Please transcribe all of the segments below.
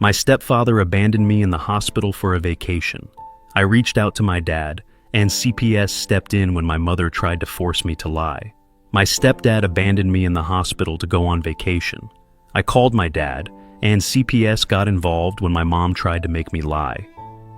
My stepfather abandoned me in the hospital for a vacation. I reached out to my dad, and CPS stepped in when my mother tried to force me to lie. My stepdad abandoned me in the hospital to go on vacation. I called my dad, and CPS got involved when my mom tried to make me lie.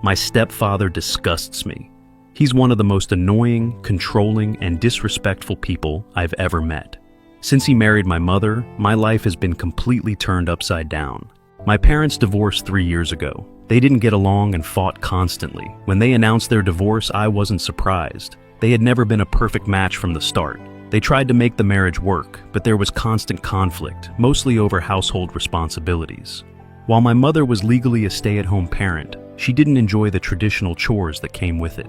My stepfather disgusts me. He's one of the most annoying, controlling, and disrespectful people I've ever met. Since he married my mother, my life has been completely turned upside down. My parents divorced 3 years ago. They didn't get along and fought constantly. When they announced their divorce, I wasn't surprised. They had never been a perfect match from the start. They tried to make the marriage work, but there was constant conflict, mostly over household responsibilities. While my mother was legally a stay-at-home parent, she didn't enjoy the traditional chores that came with it.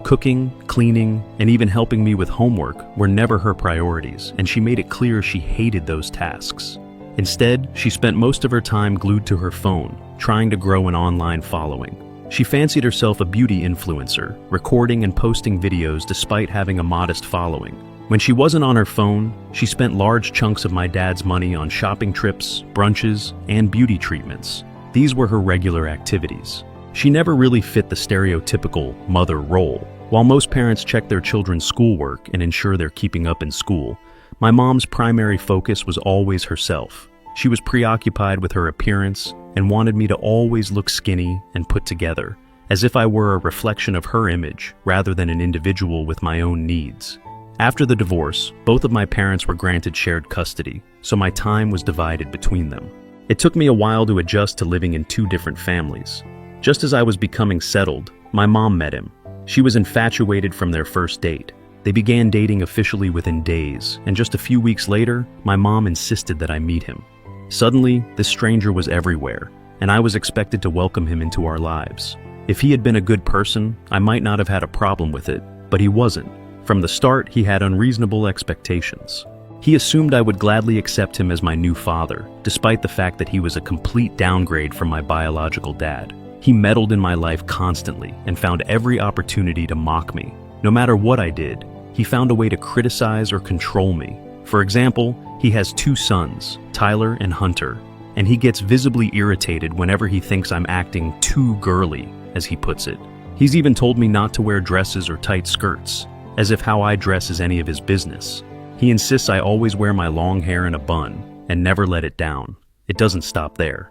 Cooking, cleaning, and even helping me with homework were never her priorities, and she made it clear she hated those tasks. Instead, she spent most of her time glued to her phone, trying to grow an online following. She fancied herself a beauty influencer, recording and posting videos despite having a modest following. When she wasn't on her phone, she spent large chunks of my dad's money on shopping trips, brunches, and beauty treatments. These were her regular activities. She never really fit the stereotypical mother role. While most parents check their children's schoolwork and ensure they're keeping up in school, my mom's primary focus was always herself. She was preoccupied with her appearance and wanted me to always look skinny and put together, as if I were a reflection of her image rather than an individual with my own needs. After the divorce, both of my parents were granted shared custody, so my time was divided between them. It took me a while to adjust to living in two different families. Just as I was becoming settled, my mom met him. She was infatuated from their first date. They began dating officially within days, and just a few weeks later, my mom insisted that I meet him. Suddenly, this stranger was everywhere, and I was expected to welcome him into our lives. If he had been a good person, I might not have had a problem with it, but he wasn't. From the start, he had unreasonable expectations. He assumed I would gladly accept him as my new father, despite the fact that he was a complete downgrade from my biological dad. He meddled in my life constantly and found every opportunity to mock me. No matter what I did, he found a way to criticize or control me. For example, he has 2 sons, Tyler and Hunter, and he gets visibly irritated whenever he thinks I'm acting too girly, as he puts it. He's even told me not to wear dresses or tight skirts, as if how I dress is any of his business. He insists I always wear my long hair in a bun and never let it down. It doesn't stop there.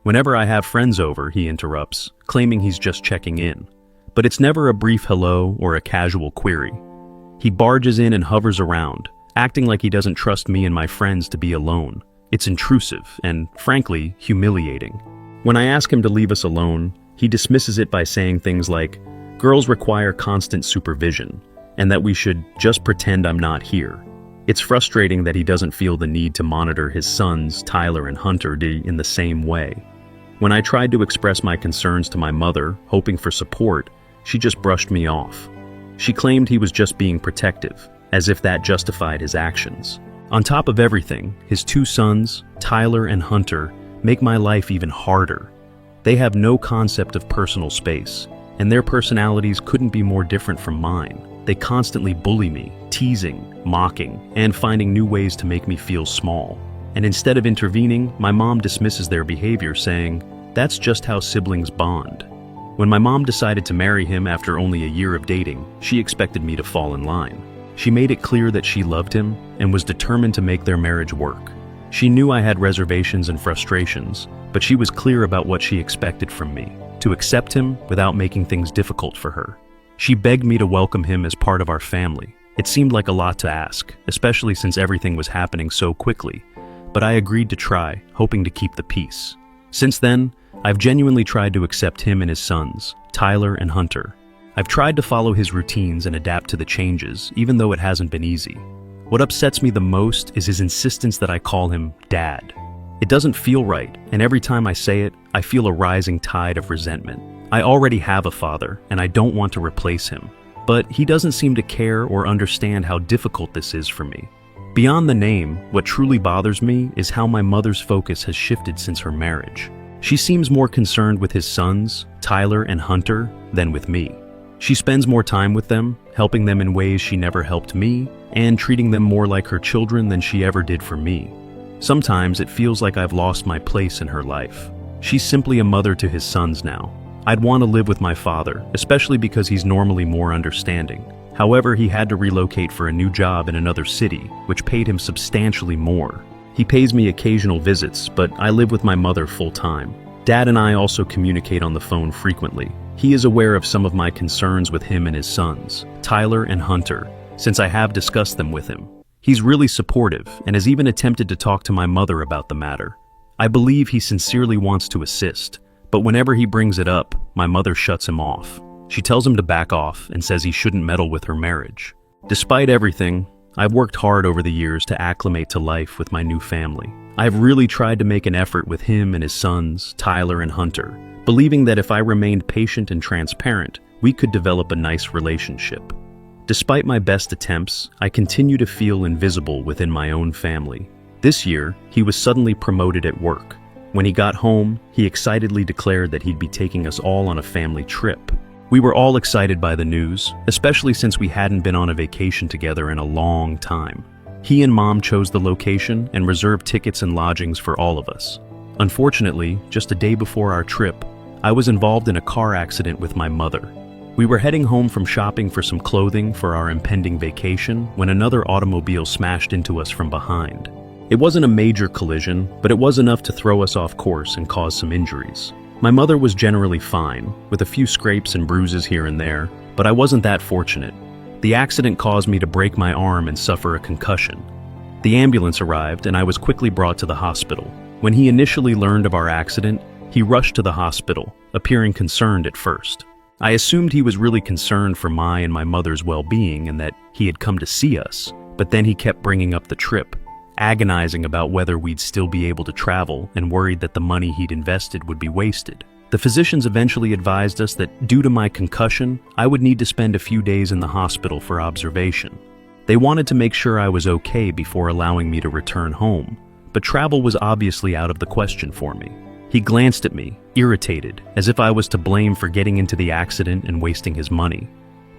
Whenever I have friends over, he interrupts, claiming he's just checking in. But it's never a brief hello or a casual query. He barges in and hovers around, acting like he doesn't trust me and my friends to be alone. It's intrusive and, frankly, humiliating. When I ask him to leave us alone, he dismisses it by saying things like, "Girls require constant supervision," and that we should just pretend I'm not here. It's frustrating that he doesn't feel the need to monitor his sons, Tyler and Hunter, in the same way. When I tried to express my concerns to my mother, hoping for support, she just brushed me off. She claimed he was just being protective, as if that justified his actions. On top of everything, his 2 sons, Tyler and Hunter, make my life even harder. They have no concept of personal space, and their personalities couldn't be more different from mine. They constantly bully me, teasing, mocking, and finding new ways to make me feel small. And instead of intervening, my mom dismisses their behavior, saying, "That's just how siblings bond." When my mom decided to marry him after only a year of dating, she expected me to fall in line. She made it clear that she loved him and was determined to make their marriage work. She knew I had reservations and frustrations, but she was clear about what she expected from me, to accept him without making things difficult for her. She begged me to welcome him as part of our family. It seemed like a lot to ask, especially since everything was happening so quickly, but I agreed to try, hoping to keep the peace. Since then, I've genuinely tried to accept him and his sons, Tyler and Hunter. I've tried to follow his routines and adapt to the changes, even though it hasn't been easy. What upsets me the most is his insistence that I call him Dad. It doesn't feel right, and every time I say it, I feel a rising tide of resentment. I already have a father, and I don't want to replace him. But he doesn't seem to care or understand how difficult this is for me. Beyond the name, what truly bothers me is how my mother's focus has shifted since her marriage. She seems more concerned with his sons, Tyler and Hunter, than with me. She spends more time with them, helping them in ways she never helped me, and treating them more like her children than she ever did for me. Sometimes it feels like I've lost my place in her life. She's simply a mother to his sons now. I'd want to live with my father, especially because he's normally more understanding. However, he had to relocate for a new job in another city, which paid him substantially more. He pays me occasional visits, but I live with my mother full-time. Dad and I also communicate on the phone frequently. He is aware of some of my concerns with him and his sons, Tyler and Hunter, since I have discussed them with him. He's really supportive and has even attempted to talk to my mother about the matter. I believe he sincerely wants to assist, but whenever he brings it up, my mother shuts him off. She tells him to back off and says he shouldn't meddle with her marriage. Despite everything, I've worked hard over the years to acclimate to life with my new family. I've really tried to make an effort with him and his sons, Tyler and Hunter, believing that if I remained patient and transparent, we could develop a nice relationship. Despite my best attempts, I continue to feel invisible within my own family. This year, he was suddenly promoted at work. When he got home, he excitedly declared that he'd be taking us all on a family trip. We were all excited by the news, especially since we hadn't been on a vacation together in a long time. He and Mom chose the location and reserved tickets and lodgings for all of us. Unfortunately, just a day before our trip, I was involved in a car accident with my mother. We were heading home from shopping for some clothing for our impending vacation when another automobile smashed into us from behind. It wasn't a major collision, but it was enough to throw us off course and cause some injuries. My mother was generally fine, with a few scrapes and bruises here and there, but I wasn't that fortunate. The accident caused me to break my arm and suffer a concussion. The ambulance arrived and I was quickly brought to the hospital. When he initially learned of our accident, he rushed to the hospital, appearing concerned at first. I assumed he was really concerned for my and my mother's well-being and that he had come to see us, but then he kept bringing up the trip, agonizing about whether we'd still be able to travel and worried that the money he'd invested would be wasted. The physicians eventually advised us that due to my concussion, I would need to spend a few days in the hospital for observation. They wanted to make sure I was okay before allowing me to return home, but travel was obviously out of the question for me. He glanced at me, irritated, as if I was to blame for getting into the accident and wasting his money.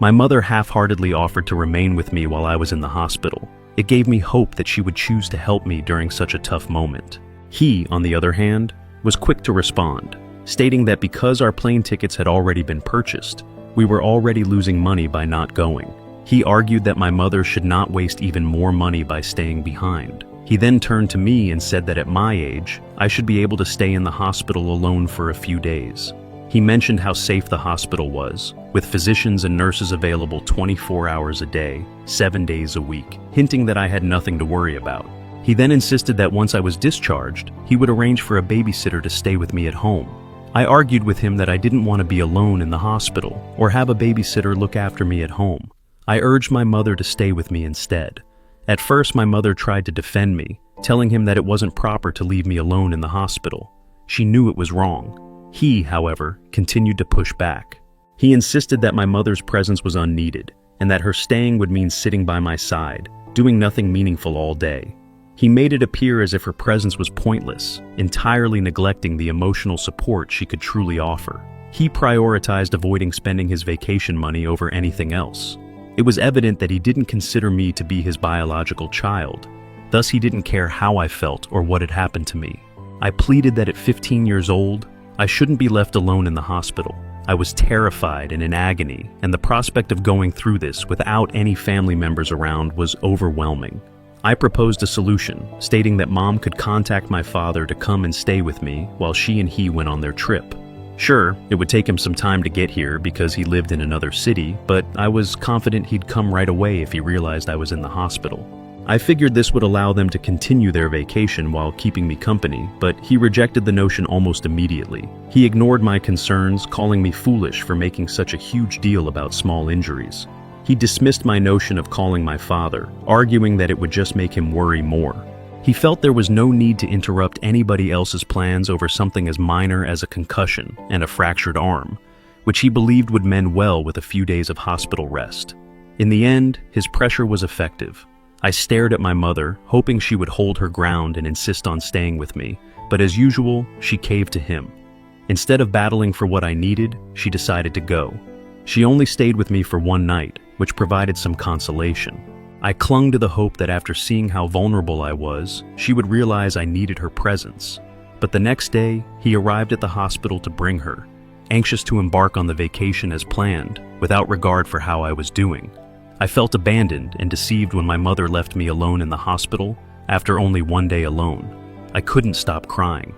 My mother half-heartedly offered to remain with me while I was in the hospital. It gave me hope that she would choose to help me during such a tough moment. He, on the other hand, was quick to respond, stating that because our plane tickets had already been purchased, we were already losing money by not going. He argued that my mother should not waste even more money by staying behind. He then turned to me and said that at my age, I should be able to stay in the hospital alone for a few days. He mentioned how safe the hospital was, with physicians and nurses available 24 hours a day, 7 days a week, hinting that I had nothing to worry about. He then insisted that once I was discharged, he would arrange for a babysitter to stay with me at home. I argued with him that I didn't want to be alone in the hospital or have a babysitter look after me at home. I urged my mother to stay with me instead. At first, my mother tried to defend me, telling him that it wasn't proper to leave me alone in the hospital. She knew it was wrong. He, however, continued to push back. He insisted that my mother's presence was unneeded, and that her staying would mean sitting by my side, doing nothing meaningful all day. He made it appear as if her presence was pointless, entirely neglecting the emotional support she could truly offer. He prioritized avoiding spending his vacation money over anything else. It was evident that he didn't consider me to be his biological child. Thus, he didn't care how I felt or what had happened to me. I pleaded that at 15 years old, I shouldn't be left alone in the hospital. I was terrified and in agony, and the prospect of going through this without any family members around was overwhelming. I proposed a solution, stating that Mom could contact my father to come and stay with me while she and he went on their trip. Sure, it would take him some time to get here because he lived in another city, but I was confident he'd come right away if he realized I was in the hospital. I figured this would allow them to continue their vacation while keeping me company, but he rejected the notion almost immediately. He ignored my concerns, calling me foolish for making such a huge deal about small injuries. He dismissed my notion of calling my father, arguing that it would just make him worry more. He felt there was no need to interrupt anybody else's plans over something as minor as a concussion and a fractured arm, which he believed would mend well with a few days of hospital rest. In the end, his pressure was effective. I stared at my mother, hoping she would hold her ground and insist on staying with me, but as usual, she caved to him. Instead of battling for what I needed, she decided to go. She only stayed with me for one night, which provided some consolation. I clung to the hope that after seeing how vulnerable I was, she would realize I needed her presence. But the next day, he arrived at the hospital to bring her, anxious to embark on the vacation as planned, without regard for how I was doing. I felt abandoned and deceived when my mother left me alone in the hospital after only one day alone. I couldn't stop crying.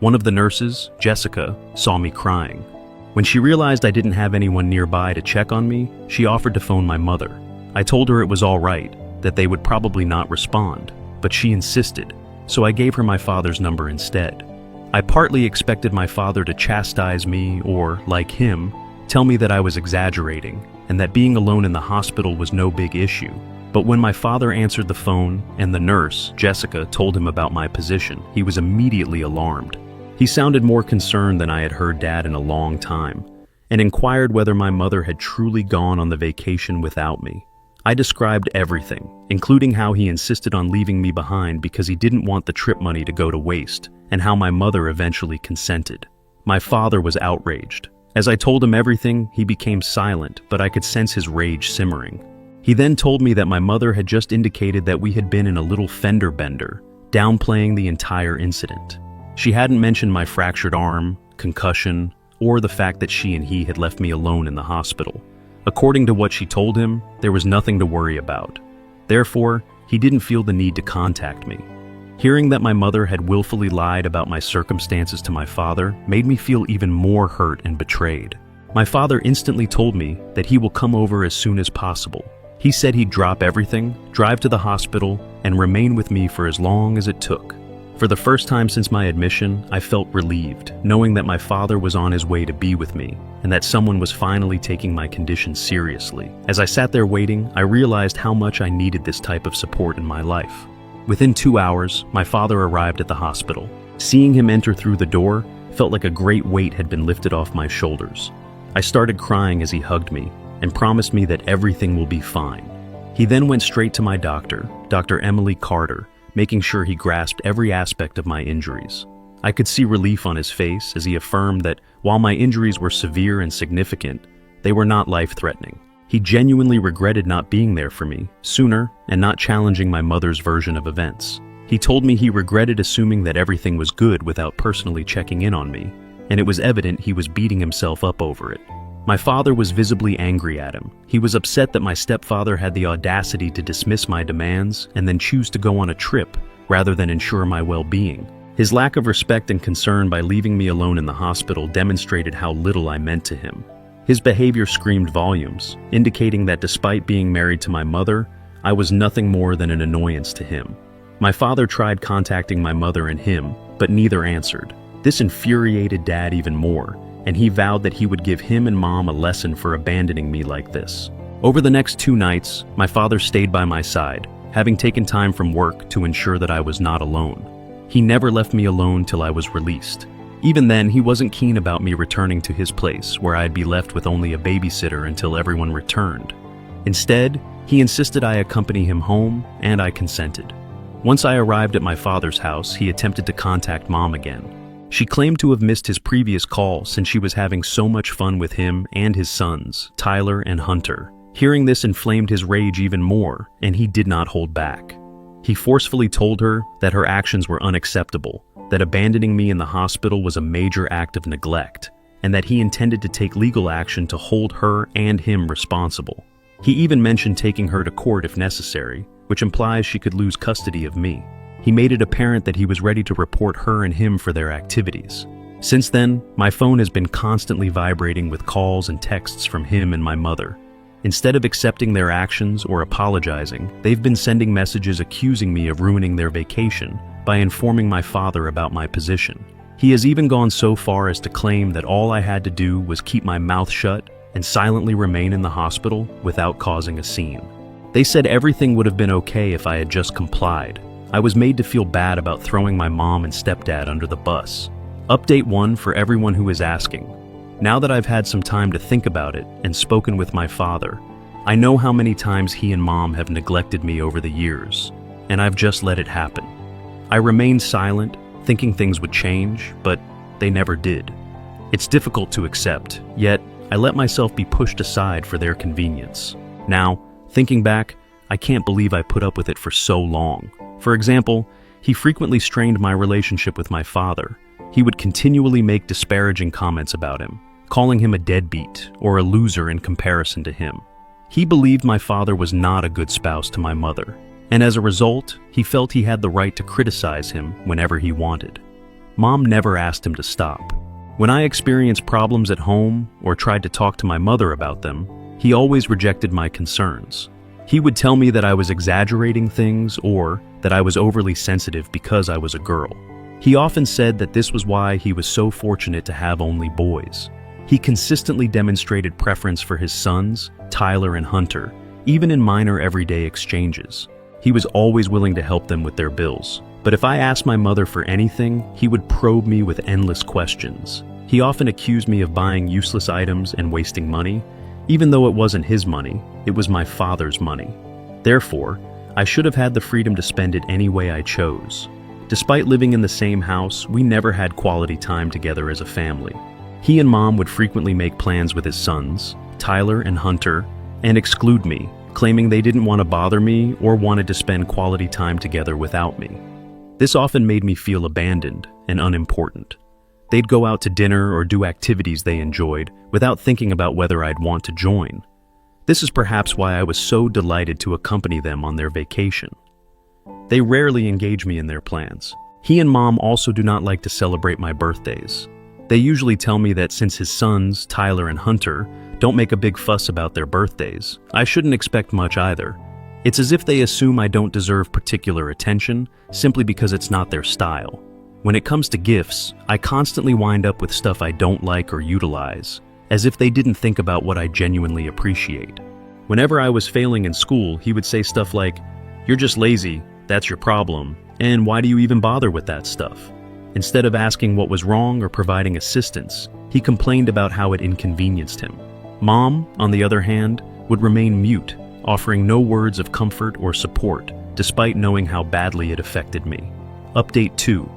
One of the nurses, Jessica, saw me crying. When she realized I didn't have anyone nearby to check on me, she offered to phone my mother. I told her it was all right, that they would probably not respond, but she insisted, so I gave her my father's number instead. I partly expected my father to chastise me or, like him, tell me that I was exaggerating and that being alone in the hospital was no big issue. But when my father answered the phone and the nurse, Jessica, told him about my position, he was immediately alarmed. He sounded more concerned than I had heard Dad in a long time, and inquired whether my mother had truly gone on the vacation without me. I described everything, including how he insisted on leaving me behind because he didn't want the trip money to go to waste, and how my mother eventually consented. My father was outraged. As I told him everything, he became silent, but I could sense his rage simmering. He then told me that my mother had just indicated that we had been in a little fender bender, downplaying the entire incident. She hadn't mentioned my fractured arm, concussion, or the fact that she and he had left me alone in the hospital. According to what she told him, there was nothing to worry about. Therefore, he didn't feel the need to contact me. Hearing that my mother had willfully lied about my circumstances to my father made me feel even more hurt and betrayed. My father instantly told me that he will come over as soon as possible. He said he'd drop everything, drive to the hospital, and remain with me for as long as it took. For the first time since my admission, I felt relieved, knowing that my father was on his way to be with me, and that someone was finally taking my condition seriously. As I sat there waiting, I realized how much I needed this type of support in my life. Within 2 hours, my father arrived at the hospital. Seeing him enter through the door felt like a great weight had been lifted off my shoulders. I started crying as he hugged me and promised me that everything will be fine. He then went straight to my doctor, Dr. Emily Carter, making sure he grasped every aspect of my injuries. I could see relief on his face as he affirmed that while my injuries were severe and significant, they were not life-threatening. He genuinely regretted not being there for me sooner and not challenging my mother's version of events. He told me he regretted assuming that everything was good without personally checking in on me, and it was evident he was beating himself up over it. My father was visibly angry at him. He was upset that my stepfather had the audacity to dismiss my demands and then choose to go on a trip rather than ensure my well-being. His lack of respect and concern by leaving me alone in the hospital demonstrated how little I meant to him. His behavior screamed volumes, indicating that despite being married to my mother, I was nothing more than an annoyance to him. My father tried contacting my mother and him, but neither answered. This infuriated Dad even more, and he vowed that he would give him and Mom a lesson for abandoning me like this. Over the next 2 nights, my father stayed by my side, having taken time from work to ensure that I was not alone. He never left me alone till I was released. Even then, he wasn't keen about me returning to his place, where I'd be left with only a babysitter until everyone returned. Instead, he insisted I accompany him home, and I consented. Once I arrived at my father's house, he attempted to contact Mom again. She claimed to have missed his previous call since she was having so much fun with him and his sons, Tyler and Hunter. Hearing this inflamed his rage even more, and he did not hold back. He forcefully told her that her actions were unacceptable, that abandoning me in the hospital was a major act of neglect, and that he intended to take legal action to hold her and him responsible. He even mentioned taking her to court if necessary, which implies she could lose custody of me. He made it apparent that he was ready to report her and him for their activities. Since then, my phone has been constantly vibrating with calls and texts from him and my mother. Instead of accepting their actions or apologizing, they've been sending messages accusing me of ruining their vacation by informing my father about my position. He has even gone so far as to claim that all I had to do was keep my mouth shut and silently remain in the hospital without causing a scene. They said everything would have been okay if I had just complied. I was made to feel bad about throwing my mom and stepdad under the bus. Update 1 for everyone who is asking. Now that I've had some time to think about it and spoken with my father, I know how many times he and Mom have neglected me over the years, and I've just let it happen. I remained silent, thinking things would change, but they never did. It's difficult to accept, yet I let myself be pushed aside for their convenience. Now, thinking back, I can't believe I put up with it for so long. For example, He frequently strained my relationship with my father. He would continually make disparaging comments about him, calling him a deadbeat or a loser in comparison to him. He believed my father was not a good spouse to my mother, and as a result, he felt he had the right to criticize him whenever he wanted. Mom never asked him to stop. When I experienced problems at home or tried to talk to my mother about them, he always rejected my concerns. He would tell me that I was exaggerating things or that I was overly sensitive because I was a girl. He often said that this was why he was so fortunate to have only boys. He consistently demonstrated preference for his sons, Tyler and Hunter, even in minor everyday exchanges. He was always willing to help them with their bills. But if I asked my mother for anything, he would probe me with endless questions. He often accused me of buying useless items and wasting money. Even though it wasn't his money, it was my father's money. Therefore, I should have had the freedom to spend it any way I chose. Despite living in the same house, we never had quality time together as a family. He and Mom would frequently make plans with his sons, Tyler and Hunter, and exclude me, claiming they didn't want to bother me or wanted to spend quality time together without me. This often made me feel abandoned and unimportant. They'd go out to dinner or do activities they enjoyed without thinking about whether I'd want to join. This is perhaps why I was so delighted to accompany them on their vacation. They rarely engage me in their plans. He and Mom also do not like to celebrate my birthdays. They usually tell me that since his sons, Tyler and Hunter, don't make a big fuss about their birthdays, I shouldn't expect much either. It's as if they assume I don't deserve particular attention simply because it's not their style. When it comes to gifts, I constantly wind up with stuff I don't like or utilize, as if they didn't think about what I genuinely appreciate. Whenever I was failing in school, he would say stuff like, "You're just lazy, that's your problem, and why do you even bother with that stuff?" Instead of asking what was wrong or providing assistance, he complained about how it inconvenienced him. Mom, on the other hand, would remain mute, offering no words of comfort or support, despite knowing how badly it affected me. Update 2.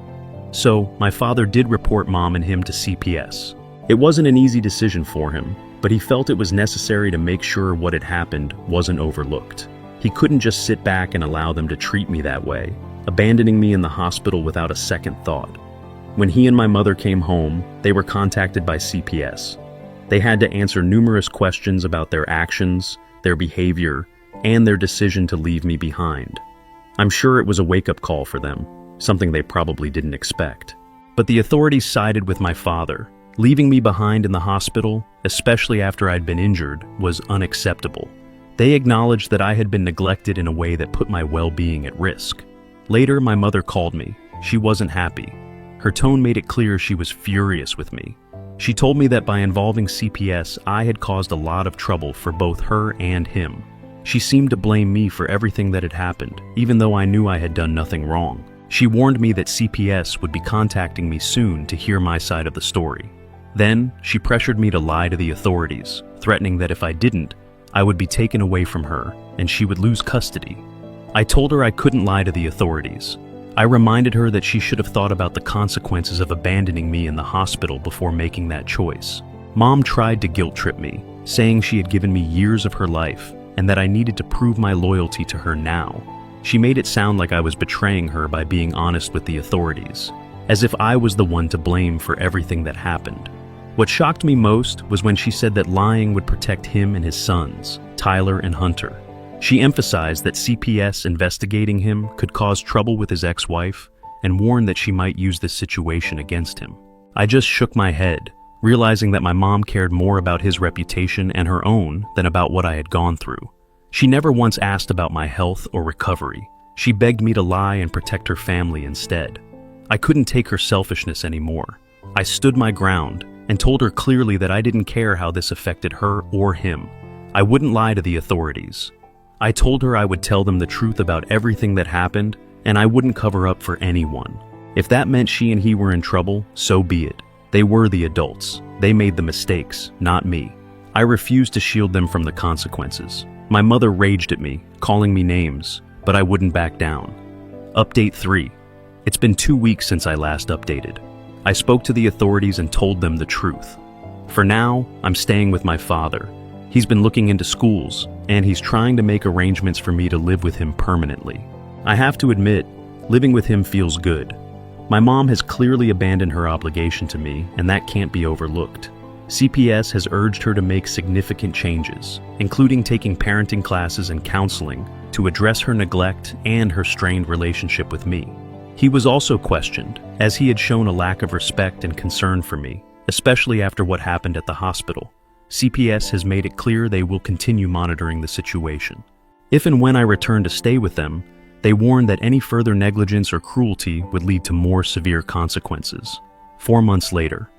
So, my father did report Mom and him to CPS. It wasn't an easy decision for him, but he felt it was necessary to make sure what had happened wasn't overlooked. He couldn't just sit back and allow them to treat me that way, abandoning me in the hospital without a second thought. When he and my mother came home, they were contacted by CPS. They had to answer numerous questions about their actions, their behavior, and their decision to leave me behind. I'm sure it was a wake-up call for them, something they probably didn't expect. But the authorities sided with my father. Leaving me behind in the hospital, especially after I'd been injured, was unacceptable. They acknowledged that I had been neglected in a way that put my well-being at risk. Later, my mother called me. She wasn't happy. Her tone made it clear she was furious with me. She told me that by involving CPS, I had caused a lot of trouble for both her and him. She seemed to blame me for everything that had happened, even though I knew I had done nothing wrong. She warned me that CPS would be contacting me soon to hear my side of the story. Then, she pressured me to lie to the authorities, threatening that if I didn't, I would be taken away from her and she would lose custody. I told her I couldn't lie to the authorities. I reminded her that she should have thought about the consequences of abandoning me in the hospital before making that choice. Mom tried to guilt-trip me, saying she had given me years of her life and that I needed to prove my loyalty to her now. She made it sound like I was betraying her by being honest with the authorities, as if I was the one to blame for everything that happened. What shocked me most was when she said that lying would protect him and his sons, Tyler and Hunter. She emphasized that CPS investigating him could cause trouble with his ex-wife and warned that she might use this situation against him. I just shook my head, realizing that my mom cared more about his reputation and her own than about what I had gone through. She never once asked about my health or recovery. She begged me to lie and protect her family instead. I couldn't take her selfishness anymore. I stood my ground and told her clearly that I didn't care how this affected her or him. I wouldn't lie to the authorities. I told her I would tell them the truth about everything that happened, and I wouldn't cover up for anyone. If that meant she and he were in trouble, so be it. They were the adults. They made the mistakes, not me. I refused to shield them from the consequences. My mother raged at me, calling me names, but I wouldn't back down. Update 3. It's been 2 weeks since I last updated. I spoke to the authorities and told them the truth. For now, I'm staying with my father. He's been looking into schools, and he's trying to make arrangements for me to live with him permanently. I have to admit, Living with him feels good. My mom has clearly abandoned her obligation to me, and that can't be overlooked. CPS has urged her to make significant changes, including taking parenting classes and counseling to address her neglect and her strained relationship with me. He was also questioned, as he had shown a lack of respect and concern for me, especially after what happened at the hospital. CPS has made it clear they will continue monitoring the situation. If and when I return to stay with them, they warned that any further negligence or cruelty would lead to more severe consequences. 4 months later.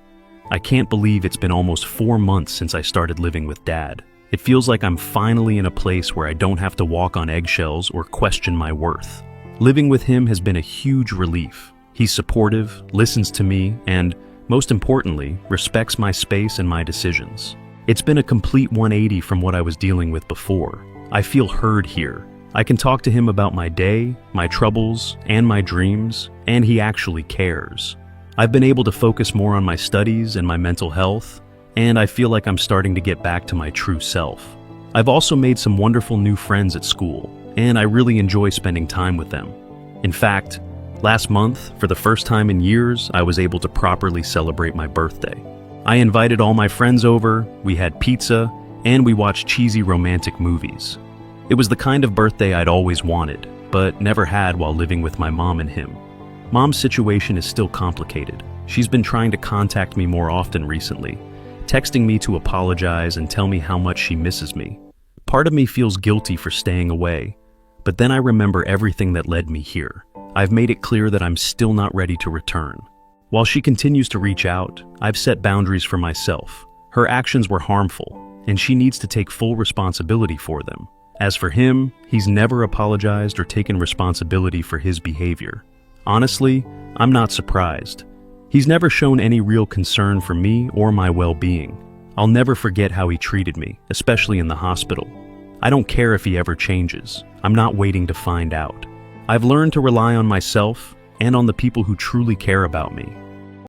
I can't believe it's been almost 4 months since I started living with Dad. It feels like I'm finally in a place where I don't have to walk on eggshells or question my worth. Living with him has been a huge relief. He's supportive, listens to me, and, most importantly, respects my space and my decisions. It's been a complete 180 from what I was dealing with before. I feel heard here. I can talk to him about my day, my troubles, and my dreams, and he actually cares. I've been able to focus more on my studies and my mental health, and I feel like I'm starting to get back to my true self. I've also made some wonderful new friends at school, and I really enjoy spending time with them. In fact, last month, for the first time in years, I was able to properly celebrate my birthday. I invited all my friends over, we had pizza, and we watched cheesy romantic movies. It was the kind of birthday I'd always wanted, but never had while living with my mom and him. Mom's situation is still complicated. She's been trying to contact me more often recently, texting me to apologize and tell me how much she misses me. Part of me feels guilty for staying away, but then I remember everything that led me here. I've made it clear that I'm still not ready to return. While she continues to reach out, I've set boundaries for myself. Her actions were harmful, and she needs to take full responsibility for them. As for him, he's never apologized or taken responsibility for his behavior. Honestly, I'm not surprised. He's never shown any real concern for me or my well-being. I'll never forget how he treated me, especially in the hospital. I don't care if he ever changes. I'm not waiting to find out. I've learned to rely on myself and on the people who truly care about me.